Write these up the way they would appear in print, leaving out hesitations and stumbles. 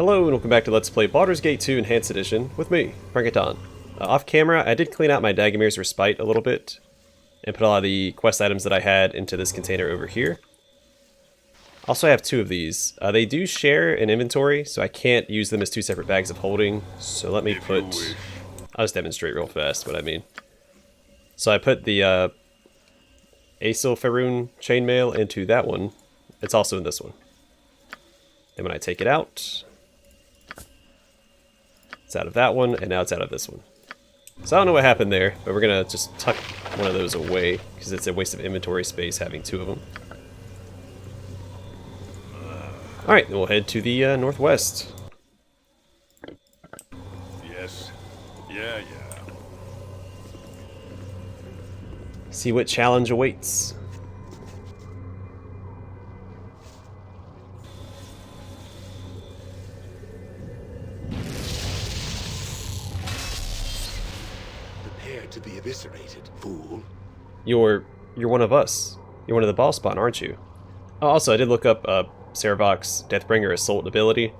Hello and welcome back to Let's Play Baldur's Gate 2 Enhanced Edition with me, Frankaton. Off camera, I did clean out my Dagomir's Respite a little bit and put a lot of the quest items that I had into this container over here. Also, I have two of these. They do share an inventory, so I can't use them as two separate bags of holding. So let me put... I'll just demonstrate real fast what I mean. So I put the Asilfaroon chainmail into that one. It's also in this one. Then when I take it out, it's out of that one, and now it's out of this one. So I don't know what happened there, but we're going to just tuck one of those away, because it's a waste of inventory space having two of them. Alright, then we'll head to the northwest. Yes. Yeah. See what challenge awaits. To be eviscerated, fool. You're one of us. You're one of the ball spawn, aren't you? Oh, also, I did look up Saravok's Deathbringer Assault ability.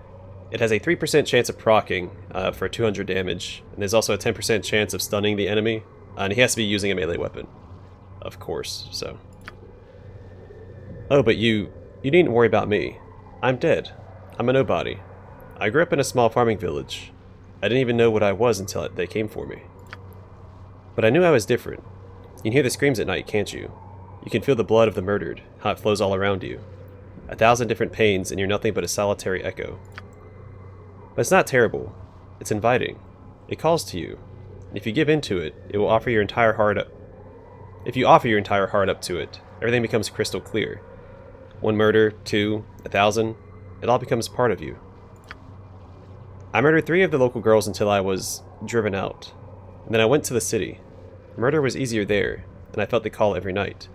It has a 3% chance of proccing for 200 damage, and there's also a 10% chance of stunning the enemy, and he has to be using a melee weapon, of course, so. Oh, but you needn't worry about me. I'm dead. I'm a nobody. I grew up in a small farming village. I didn't even know what I was until they came for me. But I knew I was different. You can hear the screams at night, can't you? You can feel the blood of the murdered, how it flows all around you. 1,000 different pains, and you're nothing but a solitary echo. But it's not terrible. It's inviting. It calls to you. And if you give in to it, it will offer your entire heart up. If you offer your entire heart up to it, everything becomes crystal clear. One murder, 2, 1,000, it all becomes part of you. I murdered 3 of the local girls until I was driven out. And then I went to the city. Murder was easier there, and I felt the call every night.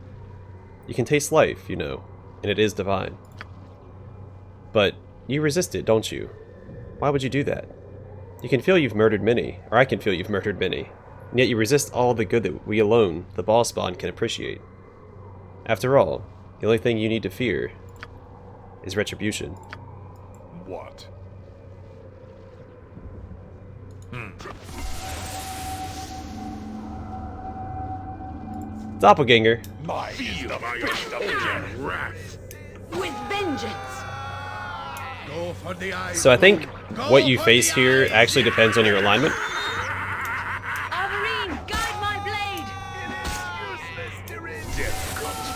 You can taste life, you know, and it is divine. But you resist it, don't you? Why would you do that? You can feel you've murdered many, or I can feel you've murdered many, and yet you resist all the good that we alone, the ball spawn, can appreciate. After all, the only thing you need to fear is retribution. What? Doppelganger. My feel the fist of wrath. With vengeance. Go for the eyes. So I think what you face here actually depends on your alignment. Averine, guide my blade. Death comes.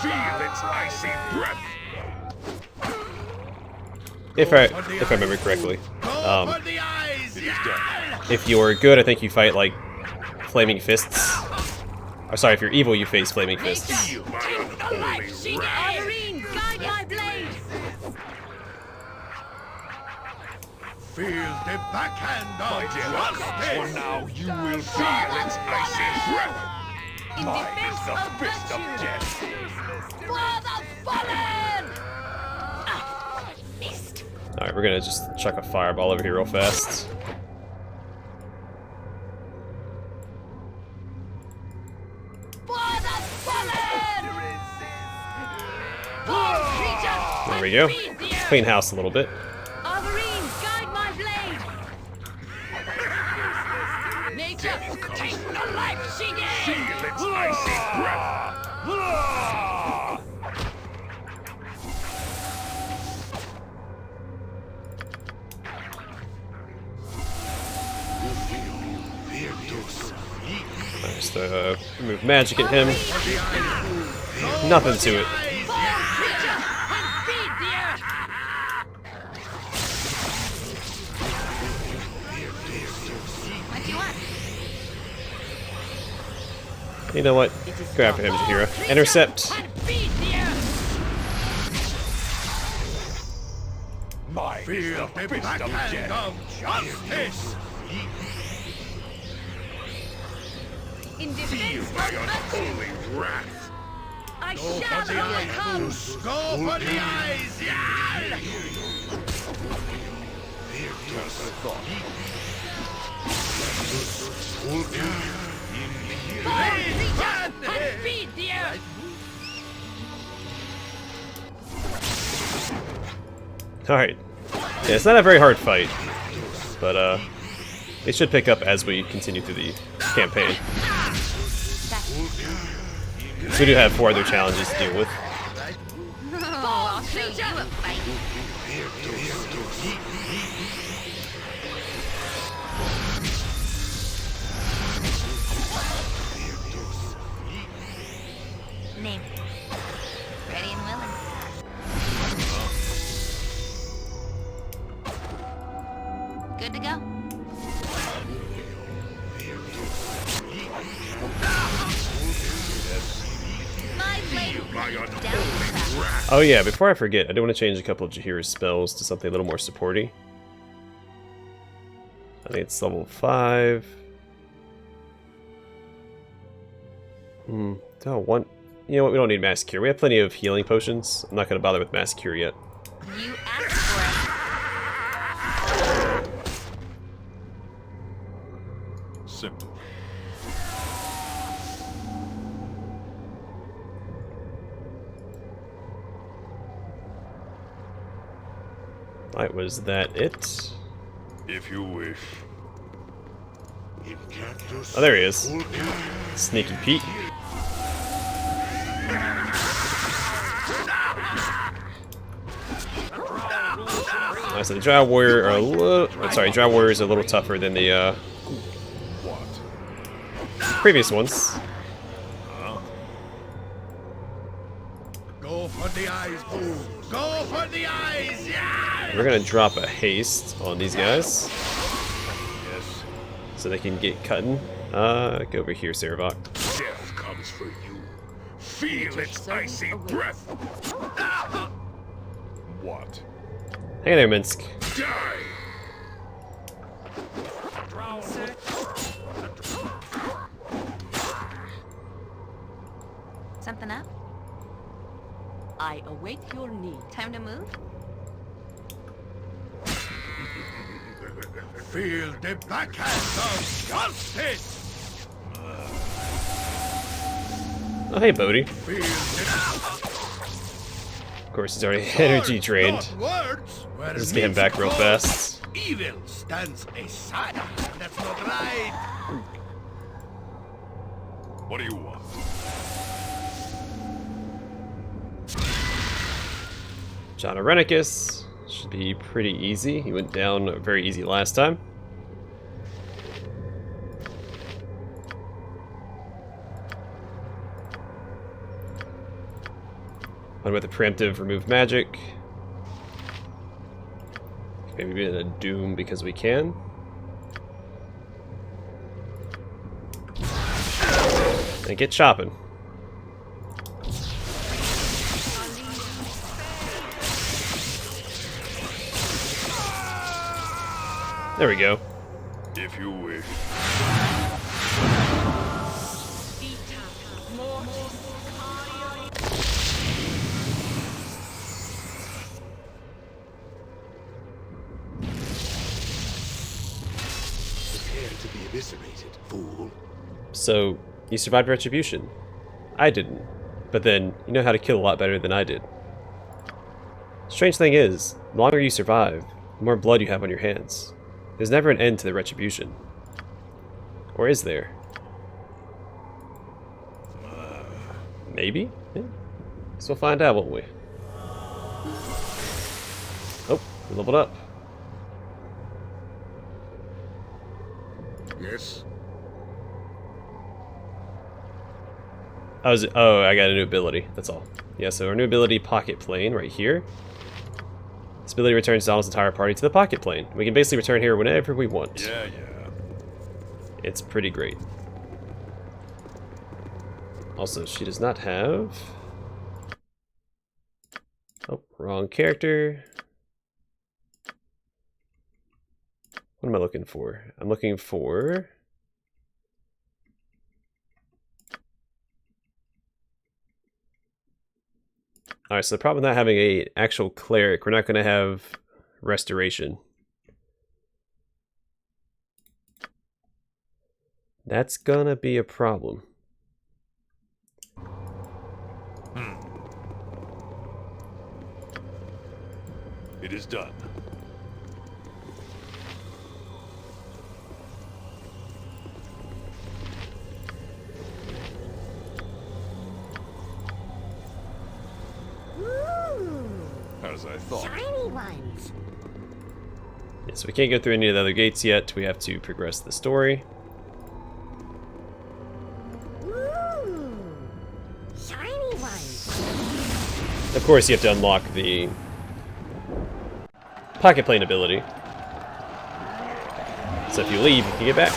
Feel its icy breath. If I remember correctly. It is done. If you're good, I think you fight like flaming fists. Or sorry, if you're evil, you face flaming fists. Feel my unholy wrath. Averine, guide my blade. Feel the backhand of justice. For now you will feel its icy breath. In Mine is defense the of fist of virtue. death. For the fallen. Ah, missed. Alright, we're gonna just chuck a fireball over here real fast. For the fallen. There we go. Clean house a little bit. Averine, guide my blade. Nature, take the life she gave. Feel its icy breath. I just remove magic at him. Nothing to it. Fall, creature, and feed the earth. What do you want? You know what? Go after him, Jahira. Intercept. And feed the earth. Mine is the fist of death. Justice! In Feel defense my of virtue, unholy wrath. I Go for shall the overcome. eyes! Go for the eyes! Yeah! Just a thought. Fall, creature, and feed the earth. Alright. Yeah, it's not a very hard fight, but it should pick up as we continue through the campaign. So we do have 4 other challenges to deal with. Oh, I'll show you a fight. Name. Ready and willing. Good to go. My blade down. Oh yeah, before I forget, I do want to change a couple of Jahira's spells to something a little more supporty. I think it's level 5. Don't want... You know what, we don't need Mass Cure. We have plenty of healing potions. I'm not going to bother with Mass Cure yet. You asked for it. Simple. Alright, was that it? If you wish. Oh, there he is. Sneaky Pete. So the Drow Warrior are a little... Drow Warriors are a little tougher than the previous ones. Go for the eyes, fool. Go for the eyes. Yeah. We're gonna drop a haste on these guys, Yes. so they can get cutting. Go over here, Saravok. Death comes for you. Feel its icy breath. What? Hey there, Minsk. Die! Something up? I await your need. Time to move? Feel the backhand of justice. Oh, hey, Bodhi. Feel the Of course, he's already energy drained. Not words. Where Let's get him back real meat fast. goes, Evil stands aside. That's not right. What do you want? John Irenicus should be pretty easy. He went down very easy last time. One with the preemptive remove magic. Maybe be in a doom because we can. And get chopping. There we go. If you wish. Prepare to be eviscerated, fool. So, you survived Retribution. I didn't. But then, you know how to kill a lot better than I did. Strange thing is, the longer you survive, the more blood you have on your hands. There's never an end to the Retribution. Or is there? Maybe? Yeah. Guess we'll find out, won't we? Oh, we leveled up. Yes. Oh, I got a new ability. That's all. Yeah, so our new ability, Pocket Plane, right here. This ability returns Donald's entire party to the Pocket Plane. We can basically return here whenever we want. Yeah. It's pretty great. Also, she does not have... Oh, wrong character. What am I looking for? I'm looking for... Alright, so the problem with not having a actual cleric, we're not going to have restoration. That's gonna be a problem. It is done. as I thought. Shiny ones. Yeah, so we can't go through any of the other gates yet. We have to progress the story. Ooh. Shiny ones. Of course, you have to unlock the pocket plane ability. So if you leave, you can get back.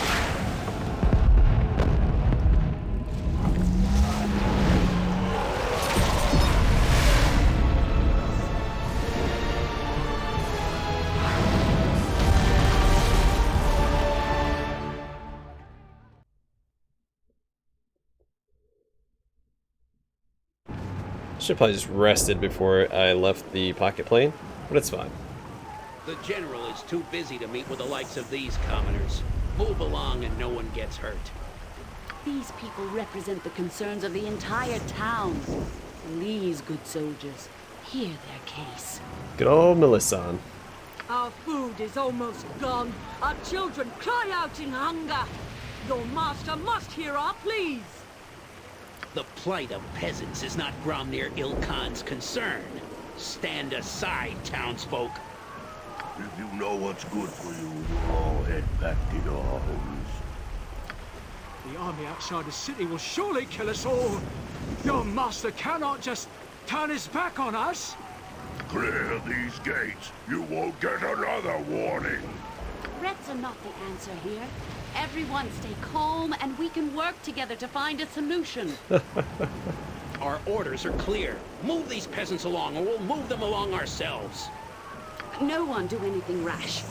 Should probably just rested before I left the pocket plane, but it's fine. The general is too busy to meet with the likes of these commoners. Move along and no one gets hurt. These people represent the concerns of the entire town. Please, good soldiers, hear their case. Good old Melisande. Our food is almost gone. Our children cry out in hunger. Your master must hear our pleas. The plight of peasants is not Gromnir Ilkhan's concern. Stand aside, townsfolk. If you know what's good for you, you'll all head back to your homes. The army outside the city will surely kill us all. Your master cannot just turn his back on us. Clear these gates. You won't get another warning. Threats are not the answer here. Everyone stay calm and we can work together to find a solution. Our orders are clear. Move these peasants along or we'll move them along ourselves. No one do anything rash.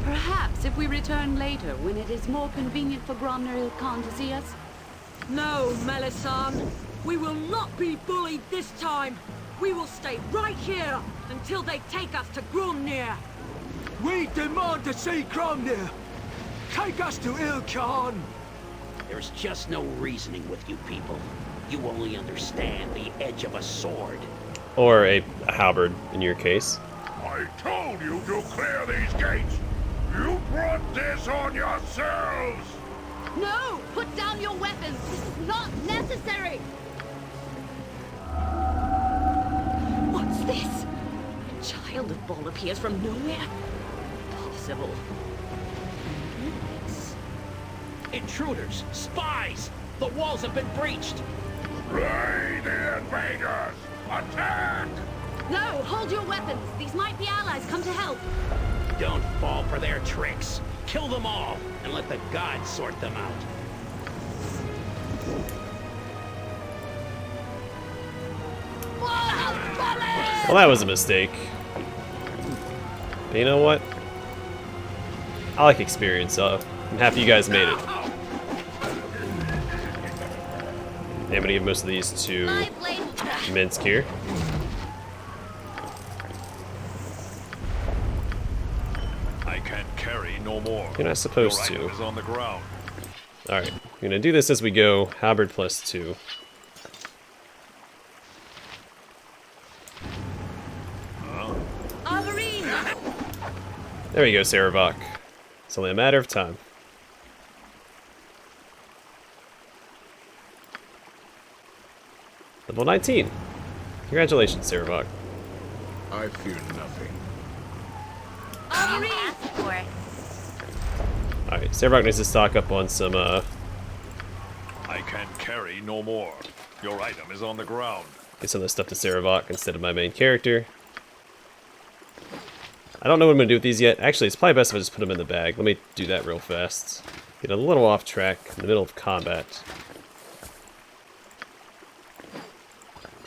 Perhaps if we return later, when it is more convenient for Gromnir Ilkhan to see us. No, Melisande. We will not be bullied this time. We will stay right here until they take us to Gromnir. We demand to see Gromnir. Take us to Ilkhan. There's just no reasoning with you people. You only understand the edge of a sword. Or a halberd, in your case. I told you to clear these gates. You brought this on yourselves. No! Put down your weapons! This is not necessary! What's this? A child of Bhaal appears from nowhere? Possible. Intruders! Spies! The walls have been breached! Slay the invaders! Attack! No! Hold your weapons! These might be allies come to help! Don't fall for their tricks. Kill them all, and let the gods sort them out. Well, that was a mistake. But you know what? I like experience, so I'm happy you guys made it. I'm gonna give most of these to Minsk here. I can't carry no more. You're not supposed Your item to. is on the ground. Alright, we're gonna do this as we go. Halberd +2. There we go, Sarabak. It's only a matter of time. Level 19. Congratulations, Sarabak. I fear nothing. Alright, Sarabak needs to stock up on some, I can't carry no more. Your item is on the ground. get some of this stuff to Sarabak instead of my main character. I don't know what I'm going to do with these yet. Actually, it's probably best if I just put them in the bag. Let me do that real fast. Get a little off track in the middle of combat.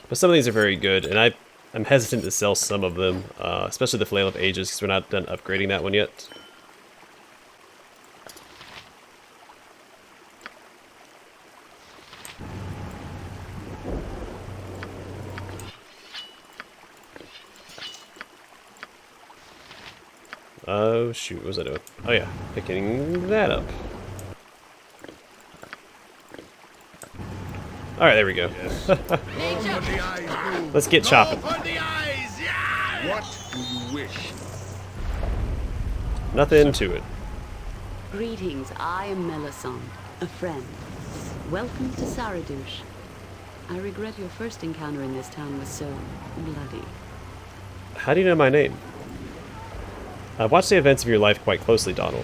But some of these are very good, and I'm hesitant to sell some of them, especially the Flail of Ages, because we're not done upgrading that one yet. Oh shoot, what was I doing? Oh yeah, picking that up. Alright, there we go. Let's get chopping. For the eyes, yeah! What do you wish? Nothing to it. Greetings, I am Melisande, a friend. Welcome to Saradush. I regret your first encounter in this town was so bloody. How do you know my name? I've watched the events of your life quite closely, Donald,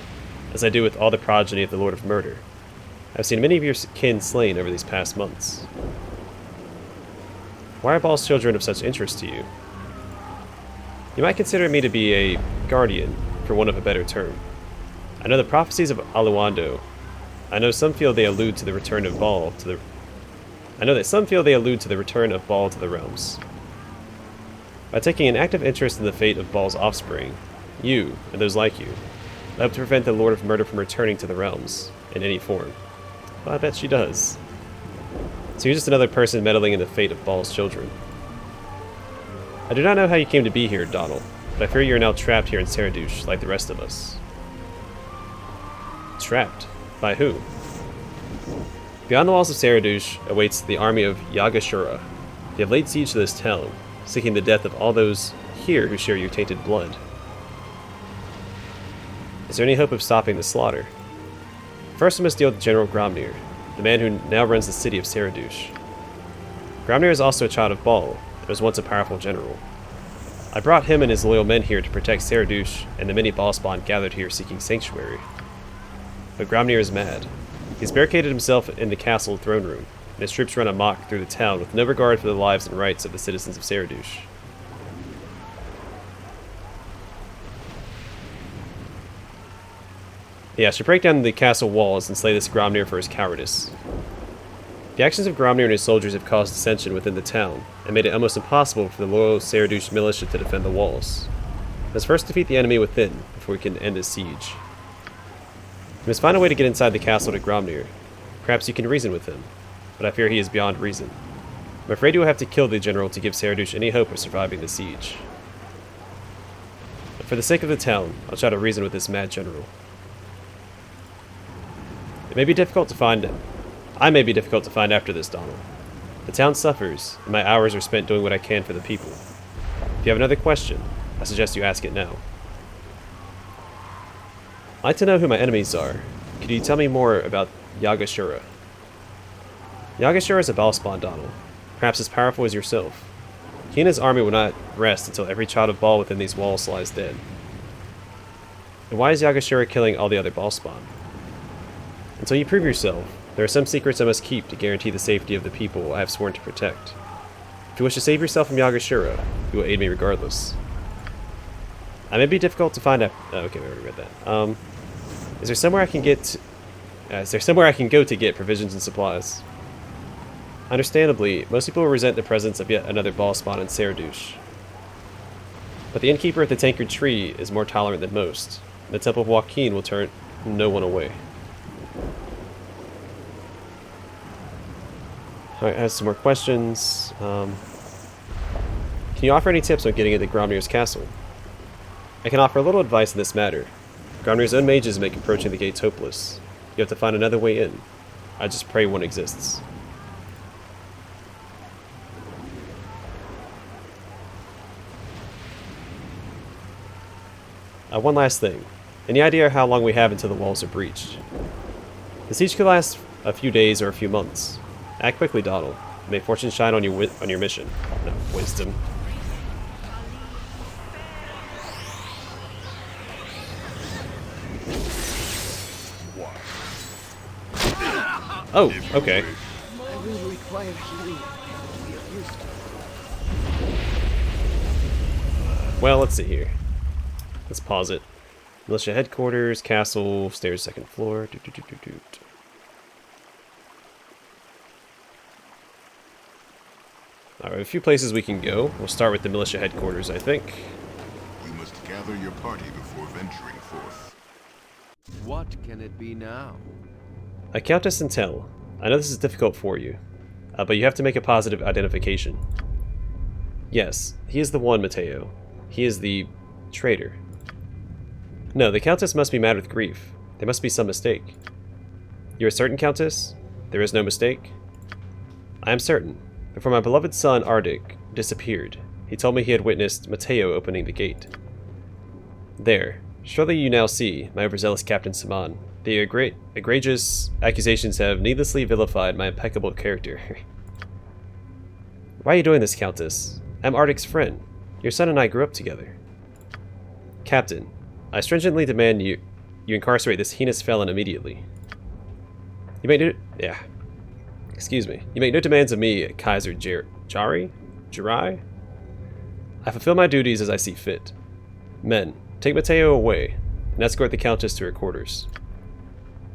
as I do with all the progeny of the Lord of Murder. I've seen many of your kin slain over these past months. Why are Bhaal's children of such interest to you? You might consider me to be a guardian, for want of a better term. I know the prophecies of Aluando. I know some feel they allude to the return of Bhaal to the... I know that some feel they allude to the return of Bhaal to the realms. By taking an active interest in the fate of Bhaal's offspring, you, and those like you, hope to prevent the Lord of Murder from returning to the realms, in any form. Well, I bet she does. So you're just another person meddling in the fate of Bhaal's children. I do not know how you came to be here, Donald, but I fear you are now trapped here in Saradush, like the rest of us. Trapped? By who? Beyond the walls of Saradush awaits the army of Yagashura. They have laid siege to this town, seeking the death of all those here who share your tainted blood. Is there any hope of stopping the slaughter? First we must deal with General Gromnir, the man who now runs the city of Saradush. Gromnir is also a child of Bhaal, and was once a powerful general. I brought him and his loyal men here to protect Saradush and the many Bhaal spawn gathered here seeking sanctuary. But Gromnir is mad. He's barricaded himself in the castle throne room, and his troops run amok through the town with no regard for the lives and rights of the citizens of Saradush. Yeah, I should break down the castle walls and slay this Gromnir for his cowardice. The actions of Gromnir and his soldiers have caused dissension within the town, and made it almost impossible for the loyal Saradush militia to defend the walls. Let's first defeat the enemy within, before we can end his siege. We must find a way to get inside the castle to Gromnir. Perhaps you can reason with him, but I fear he is beyond reason. I'm afraid you will have to kill the general to give Saradush any hope of surviving the siege. But for the sake of the town, I'll try to reason with this mad general. It may be difficult to find him. I may be difficult to find after this, Donald. The town suffers, and my hours are spent doing what I can for the people. If you have another question, I suggest you ask it now. I'd like to know who my enemies are. Could you tell me more about Yagashura? Yagashura is a Bhaal spawn, Donald, perhaps as powerful as yourself. He and his army will not rest until every child of Bhaal within these walls lies dead. And why is Yagashura killing all the other Bhaal spawn? Until you prove yourself, there are some secrets I must keep to guarantee the safety of the people I have sworn to protect. If you wish to save yourself from Yagashura, you will aid me regardless. I may be difficult to find out. Oh, okay, we already read that. Is there somewhere I can go to get provisions and supplies? Understandably, most people will resent the presence of yet another Bhaal spawn in Saradush. But the innkeeper at the Tankard Tree is more tolerant than most. The Temple of Joaquin will turn no one away. Alright, I have some more questions. Can you offer any tips on getting into Gromnir's castle? I can offer a little advice in this matter. Gromnir's own mages make approaching the gates hopeless. You have to find another way in. I just pray one exists. One last thing. Any idea how long we have until the walls are breached? The siege could last a few days or a few months. Act quickly, Donald. May fortune shine on your mission. No, wisdom. Oh, okay. I will require healing to be of use to Well, let's see here. Let's pause it. Militia headquarters, castle, stairs, second floor. Alright, a few places we can go. We'll start with the militia headquarters, I think. You must gather your party before venturing forth. What can it be now? Countess Intel. I know this is difficult for you, but you have to make a positive identification. Yes, he is the one, Mateo. He is the traitor. No, the Countess must be mad with grief. There must be some mistake. You are certain, Countess? There is no mistake? I am certain. Before my beloved son, Ardic, disappeared, he told me he had witnessed Mateo opening the gate. There. Surely you now see, my overzealous Captain Saman. The egregious accusations have needlessly vilified my impeccable character. Why are you doing this, Countess? I'm Ardic's friend. Your son and I grew up together. Captain, I stringently demand you incarcerate this heinous felon immediately. You make no... Yeah. Excuse me. You make no demands of me, Kaiser Jirai? I fulfill my duties as I see fit. Men, take Matteo away, and escort the Countess to her quarters.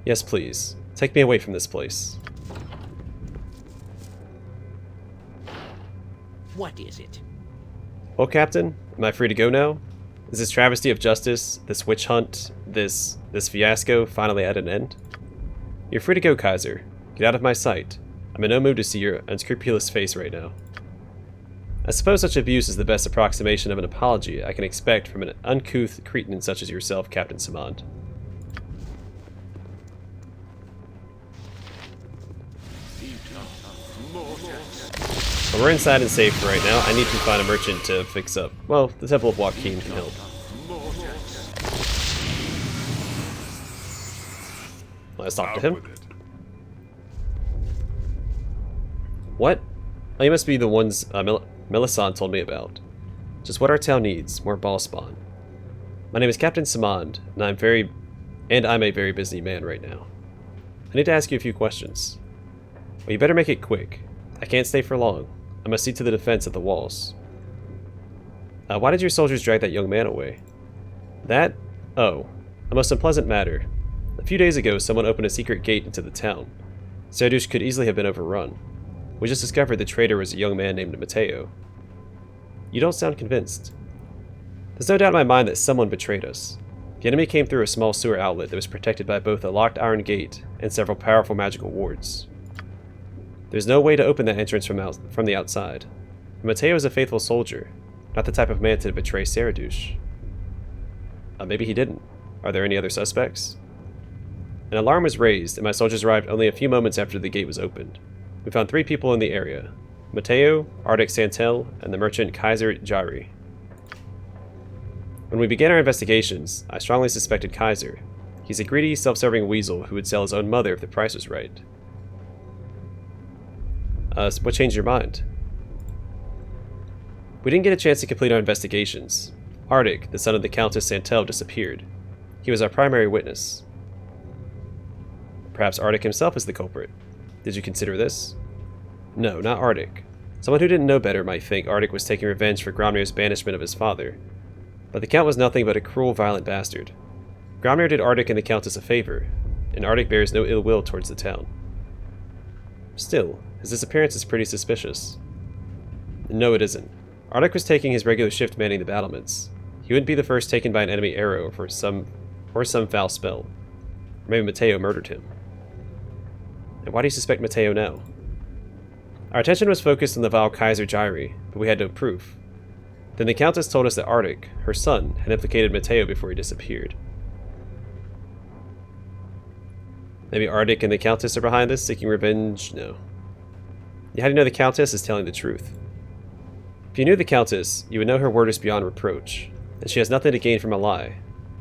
Yes, please. Take me away from this place. What is it? Well, Captain, am I free to go now? Is this travesty of justice, this witch hunt, this fiasco finally at an end? You're free to go, Kaiser. Get out of my sight. I'm in no mood to see your unscrupulous face right now. I suppose such abuse is the best approximation of an apology I can expect from an uncouth cretin such as yourself, Captain Samand. Well, we're inside and safe for right now. I need to find a merchant to fix up. Well, the Temple of Joaquin can help. Let's talk to him. What? Oh, you must be the ones Melisande told me about. Just what our town needs, more ball spawn. My name is Captain Samand, and I'm a very busy man right now. I need to ask you a few questions. Well, you better make it quick. I can't stay for long. I must see to the defense of the walls. Why did your soldiers drag that young man away? That? Oh, a most unpleasant matter. A few days ago, someone opened a secret gate into the town. Sardush could easily have been overrun. We just discovered the traitor was a young man named Matteo. You don't sound convinced. There's no doubt in my mind that someone betrayed us. The enemy came through a small sewer outlet that was protected by both a locked iron gate and several powerful magical wards. There's no way to open that entrance from the outside. Matteo is a faithful soldier, not the type of man to betray Saradush. Maybe he didn't. Are there any other suspects? An alarm was raised, and my soldiers arrived only a few moments after the gate was opened. We found 3 people in the area: Matteo, Arctic Santel, and the merchant Kaiser Jirai. When we began our investigations, I strongly suspected Kaiser. He's a greedy, self-serving weasel who would sell his own mother if the price was right. What changed your mind? We didn't get a chance to complete our investigations. Arctic, the son of the Countess Santel, disappeared. He was our primary witness. Perhaps Arctic himself is the culprit. Did you consider this? No, not Arctic. Someone who didn't know better might think Arctic was taking revenge for Gromnir's banishment of his father. But the Count was nothing but a cruel, violent bastard. Gromnir did Arctic and the Countess a favor, and Arctic bears no ill will towards the town. Still, his disappearance is pretty suspicious. No, it isn't. Arctic was taking his regular shift manning the battlements. He wouldn't be the first taken by an enemy arrow or some foul spell. Or maybe Matteo murdered him. And why do you suspect Matteo now? Our attention was focused on the vile Kaiser Jirai, but we had no proof. Then the Countess told us that Arctic, her son, had implicated Matteo before he disappeared. Maybe Arctic and the Countess are behind this, seeking revenge? No. How do you know the Countess is telling the truth? If you knew the Countess, you would know her word is beyond reproach, and she has nothing to gain from a lie.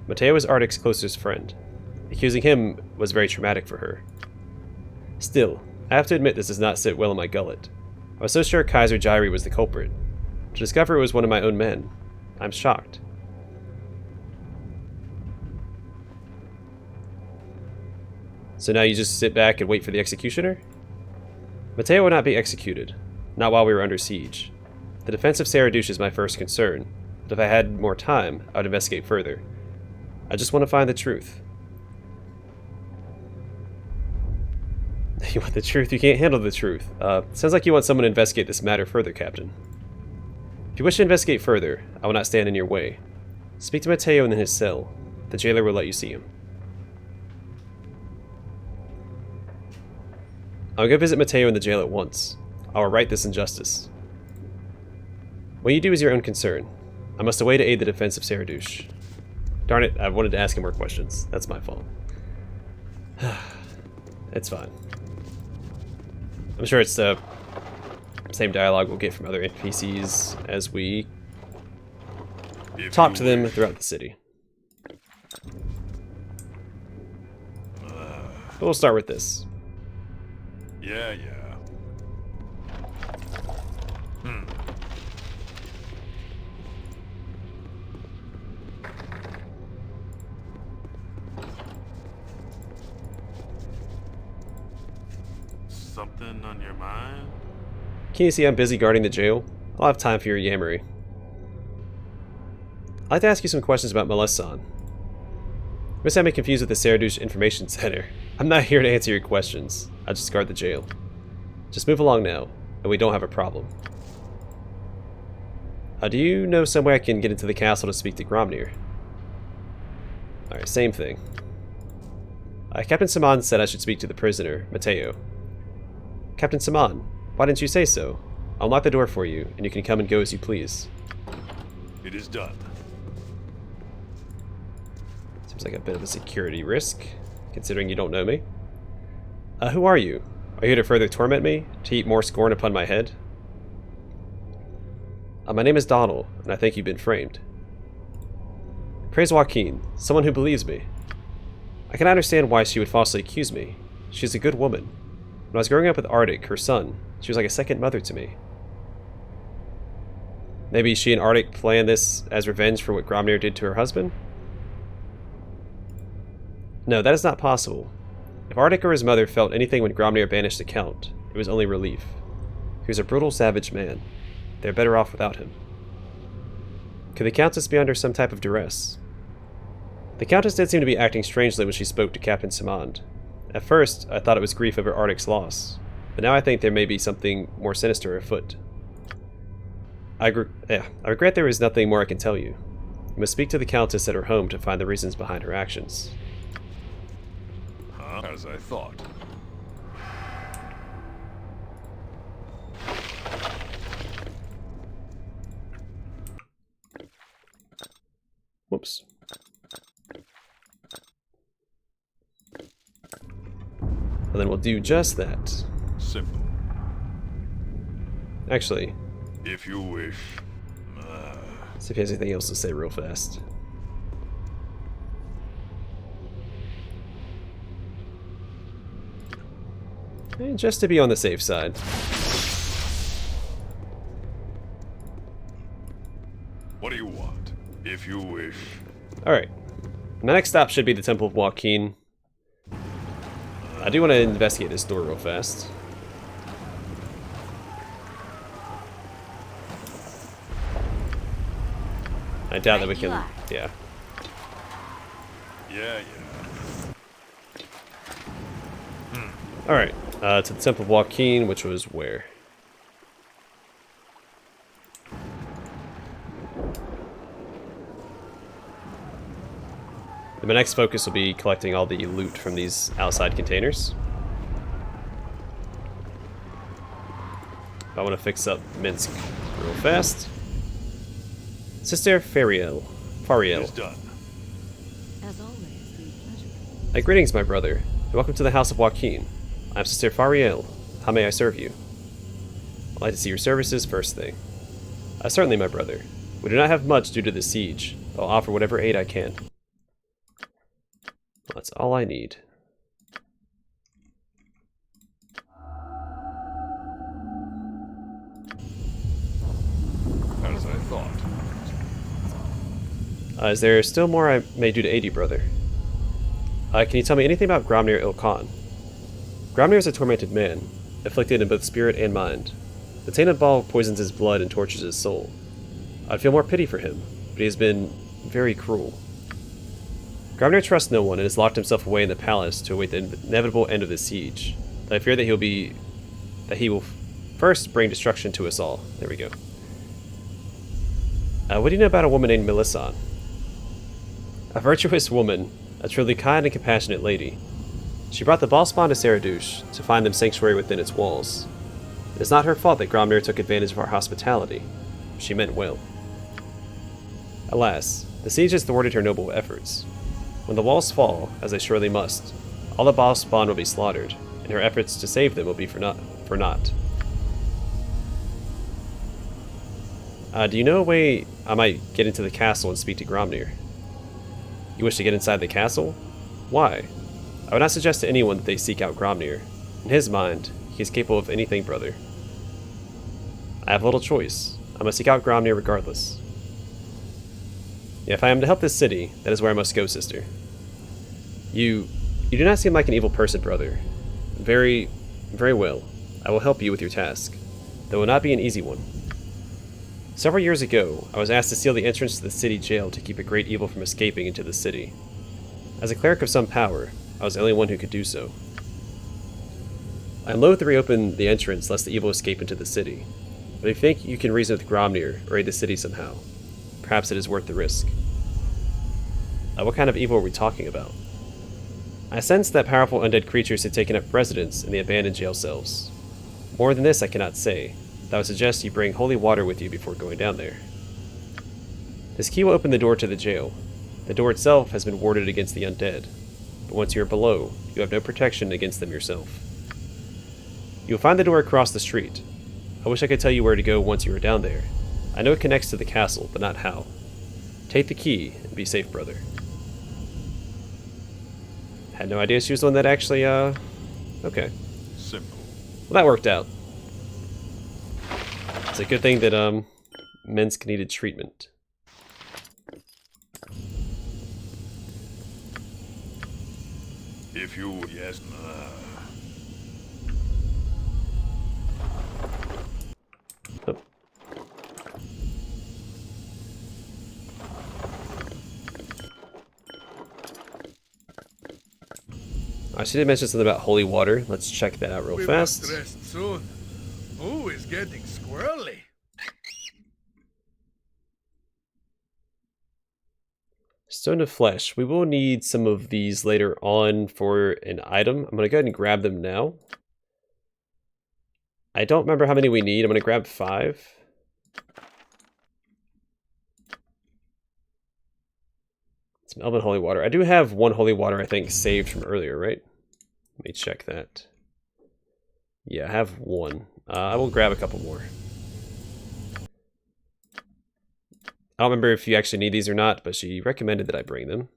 Matteo is Arctic's closest friend. Accusing him was very traumatic for her. Still, I have to admit this does not sit well in my gullet. I was so sure Kaiser Jirai was the culprit. To discover it was one of my own men, I'm shocked. So now you just sit back and wait for the executioner? Matteo would not be executed, not while we were under siege. The defense of Saradush is my first concern, but if I had more time, I would investigate further. I just want to find the truth. You want the truth? You can't handle the truth. Sounds like you want someone to investigate this matter further, Captain. If you wish to investigate further, I will not stand in your way. Speak to Matteo in his cell. The jailer will let you see him. I'll go visit Matteo in the jail at once. I will right this injustice. What you do is your own concern. I must away to aid the defense of Saradush. Darn it, I wanted to ask him more questions. That's my fault. It's fine. I'm sure it's the same dialogue we'll get from other NPCs as we talk to them throughout the city. But we'll start with this. Yeah. something on your mind? Can you see I'm busy guarding the jail? I'll have time for your yammery. I'd like to ask you some questions about Melissan. You must have me confused with the Saradush Information Center. I'm not here to answer your questions. I'll just guard the jail. Just move along now, and we don't have a problem. Do you know somewhere I can get into the castle to speak to Gromnir? Alright, same thing. Captain Saman said I should speak to the prisoner, Mateo. Captain Saman, why didn't you say so? I'll lock the door for you, and you can come and go as you please. It is done. Seems like a bit of a security risk, considering you don't know me. Who are you? Are you here to further torment me? To heap more scorn upon my head? My name is Donald, and I think you've been framed. Praise Joaquin, someone who believes me. I can understand why she would falsely accuse me. She is a good woman. When I was growing up with Arctic, her son, she was like a second mother to me. Maybe she and Arctic planned this as revenge for what Gromnir did to her husband? No, that is not possible. If Arctic or his mother felt anything when Gromnir banished the Count, it was only relief. He was a brutal, savage man. They're better off without him. Could the Countess be under some type of duress? The Countess did seem to be acting strangely when she spoke to Captain Samand. At first, I thought it was grief over Arctic's loss, but now I think there may be something more sinister afoot. I regret there is nothing more I can tell you. You must speak to the Countess at her home to find the reasons behind her actions. As I thought. Whoops. And then we'll do just that. Simple. Actually, If you wish. see if he has anything else to say real fast. And just to be on the safe side. What do you want? If you wish. Alright. My next stop should be the Temple of Joaquin. I do want to investigate this door real fast. I doubt that we can... Yeah. Yeah. Alright. To the Temple of Joaquin, which was where? My next focus will be collecting all the loot from these outside containers. I want to fix up Minsk real fast. Sister Fariel. It's done. As always, a pleasure. Greetings, my brother. Welcome to the House of Joaquin. I'm Sister Fariel. How may I serve you? I'd like to see your services first thing. Certainly, my brother. We do not have much due to the siege, but I'll offer whatever aid I can. That's all I need. As I thought. Is there still more I may do to aid you, brother? Can you tell me anything about Gromnir Ilkhan? Gromnir is a tormented man, afflicted in both spirit and mind. The taint of Bhaal poisons his blood and tortures his soul. I'd feel more pity for him, but he has been very cruel. Gromnir trusts no one and has locked himself away in the palace to await the inevitable end of the siege. I fear that he will first bring destruction to us all. There we go. What do you know about a woman named Melissan? A virtuous woman, a truly kind and compassionate lady. She brought the Bhaalspawn to Saradush to find them sanctuary within its walls. It is not her fault that Gromnir took advantage of our hospitality. She meant well. Alas, the siege has thwarted her noble efforts. When the walls fall, as they surely must, all the Bhaalspawn will be slaughtered, and her efforts to save them will be for naught. Do you know a way I might get into the castle and speak to Gromnir? You wish to get inside the castle? Why? I would not suggest to anyone that they seek out Gromnir. In his mind, he is capable of anything, brother. I have little choice. I must seek out Gromnir regardless. If I am to help this city, that is where I must go, sister. You do not seem like an evil person, brother. Very Very well. I will help you with your task, though it will not be an easy one. Several years ago, I was asked to seal the entrance to the city jail to keep a great evil from escaping into the city. As a cleric of some power, I was the only one who could do so. I am loath to reopen the entrance lest the evil escape into the city, but if you think you can reason with Gromnir or aid the city somehow, perhaps it is worth the risk. What kind of evil are we talking about? I sense that powerful undead creatures had taken up residence in the abandoned jail cells. More than this I cannot say, though I would suggest you bring holy water with you before going down there. This key will open the door to the jail. The door itself has been warded against the undead, but once you are below, you have no protection against them yourself. You will find the door across the street. I wish I could tell you where to go once you are down there. I know it connects to the castle, but not how. Take the key and be safe, brother. Had no idea she was the one that actually, okay. Simple. Well, that worked out. It's a good thing that, Minsk needed treatment. If you... Yes. Oh. She did mention something about holy water. Let's check that out real fast. Must rest soon. Ooh, it's getting squirrely. Stone of Flesh. We will need some of these later on for an item. I'm going to go ahead and grab them now. I don't remember how many we need. I'm going to grab 5. Some Elven Holy Water. I do have 1 Holy Water, I think, saved from earlier, right? Let me check that. Yeah, I have 1. I will grab a couple more. I don't remember if you actually need these or not, but she recommended that I bring them.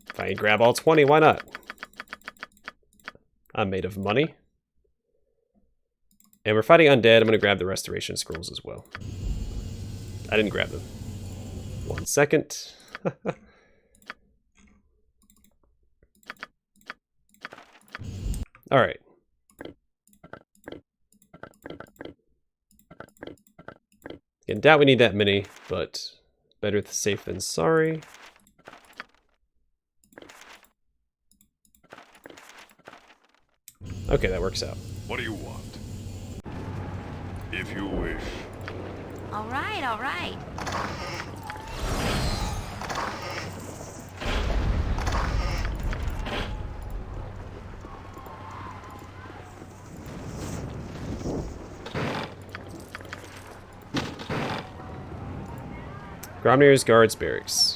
If I can grab all 20, why not? I'm made of money. And we're fighting undead. I'm going to grab the restoration scrolls as well. I didn't grab them. 1 second. Alright. Again, doubt we need that many, but better safe than sorry. Okay, that works out. What do you want? If you wish. All right, all right. Gromnir's Guards Barracks.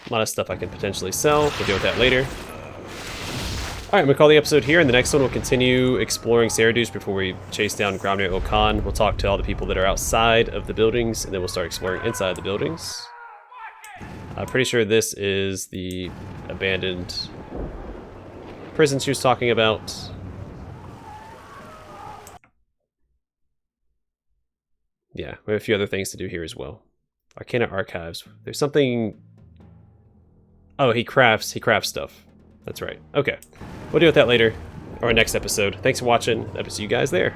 A lot of stuff I can potentially sell. We'll deal with that later. Alright, I'm going to call the episode here. In the next one, we'll continue exploring Saradush before we chase down Gromnir Okan. We'll talk to all the people that are outside of the buildings, and then we'll start exploring inside the buildings. I'm pretty sure this is the abandoned prison she was talking about. Yeah, we have a few other things to do here as well. Arcana Archives. There's something... Oh, he crafts stuff. That's right. Okay. We'll deal with that later, or next episode. Thanks for watching. I will see you guys there.